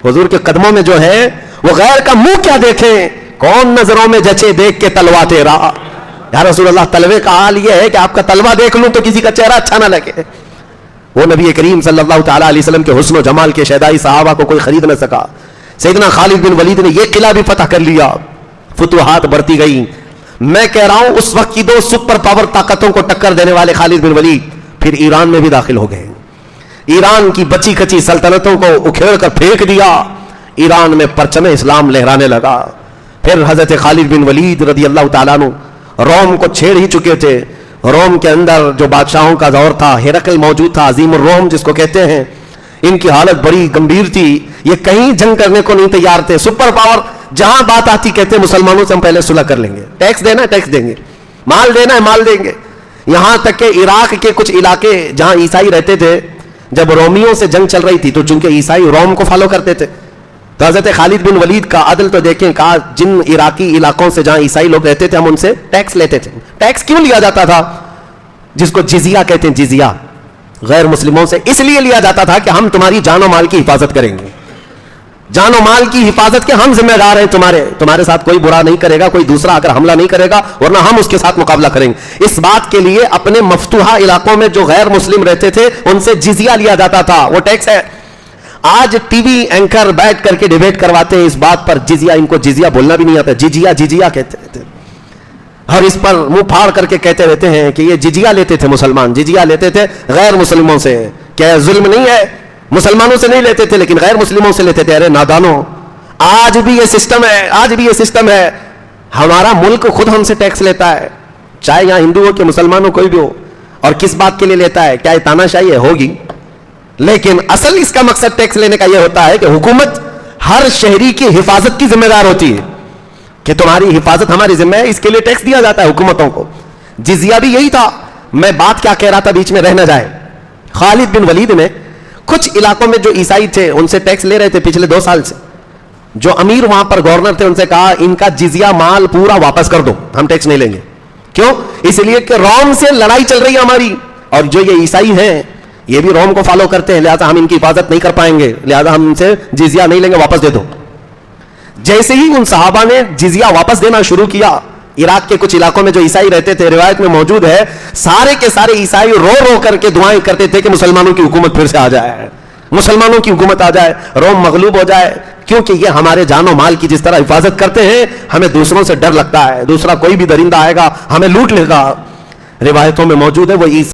हुजूर के कदमों में जो है वो गैर का मुंह क्या देखें, कौन नजरों में जचे देख के तलवा तेरा। या रसूल अल्लाह, तलवे का हाल ये है कि आपका तलवा देख लूं तो किसी का चेहरा अच्छा ना लगे। वो नबी करीम सल्लल्लाहु तआला अलैहि वसल्लम के हुस्न और जमाल के शहदाई सहाबा को कोई खरीद न सका। सैयदना खालिद बिन वलीद ने ये किला भी फतह कर लिया, फुतूहात बढ़ती गई। मैं कह रहा हूं उस वक्त की दो सुपर पावर ताकतों को टक्कर देने वाले खालिद बिन वलीद फिर ईरान में भी दाखिल हो गए। ईरान की बची खची सल्तनतों को उखेड़ कर फेंक दिया, ईरान में परचम इस्लाम लहराने लगा। फिर हजरत खालिद बिन वलीद रदी अल्लाह ताला अन्हु रोम को छेड़ ही चुके थे। रोम के अंदर जो बादशाहों का दौर था, हेरकल मौजूद था, अजीमुर रोम जिसको कहते हैं, इनकी हालत बड़ी गंभीर थी। ये कहीं जंग करने को नहीं तैयार थे। सुपर पावर जहां बात आती कहते मुसलमानों से हम पहले सुलह कर लेंगे, टैक्स देना है टैक्स देंगे, माल देना है माल देंगे। यहां तक कि इराक के कुछ इलाके जहां ईसाई रहते थे, जब रोमियों से जंग चल रही थी तो चूंकि ईसाई रोम को फॉलो करते थे, तो हजरत खालिद बिन वलीद का अदल तो देखें, कहा जिन इराकी इलाकों से जहां ईसाई लोग रहते थे हम उनसे टैक्स लेते थे। टैक्स क्यों लिया जाता था? जिसको जिजिया कहते हैं, जिजिया, गैर मुस्लिमों से इसलिए लिया जाता था कि हम तुम्हारी जानो माल की हिफाजत करेंगे, जानो माल की हिफाजत के हम जिम्मेदार हैं, तुम्हारे साथ कोई बुरा नहीं करेगा, कोई दूसरा अगर हमला नहीं करेगा, वरना हम उसके साथ मुकाबला करेंगे। इस बात के लिए अपने मफ्तूहा इलाकों में जो गैर मुस्लिम रहते थे उनसे जिजिया लिया जाता था, वो टैक्स है। आज टीवी एंकर बैठ करके डिबेट करवाते हैं इस बात पर, जिजिया, इनको जिजिया बोलना भी नहीं आता, जिजिया जिजिया कहते रहते, और इस पर मुंह फाड़ करके कहते रहते हैं कि ये जिजिया लेते थे मुसलमान, जिजिया लेते थे गैर मुस्लिमों से। क्या जुल्म नहीं है? मुसलमानों से नहीं लेते थे लेकिन गैर मुस्लिमों से लेते थे। अरे नादानों, आज भी ये सिस्टम है, आज भी ये सिस्टम है। हमारा मुल्क खुद हमसे टैक्स लेता है, चाहे यहां हिंदू हो कि मुसलमान हो, कोई भी हो। और किस बात के लिए लेता है? क्या ये तानाशाही है? होगी, लेकिन असल इसका मकसद टैक्स लेने का यह होता है कि हुकूमत हर शहरी की हिफाजत की जिम्मेदार होती है, कि तुम्हारी हिफाजत हमारी जिम्मे है, इसके लिए टैक्स दिया जाता है हुकूमतों को। जिजिया भी यही था। मैं बात क्या कह रहा था, बीच में रह न जाए। खालिद बिन वलीद ने कुछ इलाकों में जो ईसाई थे उनसे टैक्स ले रहे थे पिछले 2 साल से। जो अमीर वहां पर गवर्नर थे उनसे कहा इनका जिजिया माल पूरा वापस कर दो, हम टैक्स नहीं लेंगे। क्यों? इसलिए कि रोम से लड़ाई चल रही है हमारी, और जो ये ईसाई हैं ये भी रोम को फॉलो करते हैं, लिहाजा हम इनकी हिफाजत नहीं कर पाएंगे, लिहाजा हम इनसे जिजिया नहीं लेंगे, वापस दे दो। जैसे ही उन सहाबा ने जिजिया वापस देना शुरू किया, इराक के कुछ इलाकों में जो ईसाई रहते थे, रिवायत में मौजूद है, सारे के सारे ईसाई रो रो करके दुआएं करते थे कि मुसलमानों की हुकूमत फिर से आ जाए, मुसलमानों की हुकूमत आ जाए, रोम मगलूब हो जाए। क्योंकि ये हमारे जानो माल की जिस तरह हिफाजत करते हैं, हमें दूसरों से डर लगता है, दूसरा कोई भी दरिंदा आएगा हमें लूट लेगा। रिवायतों में मौजूद है वो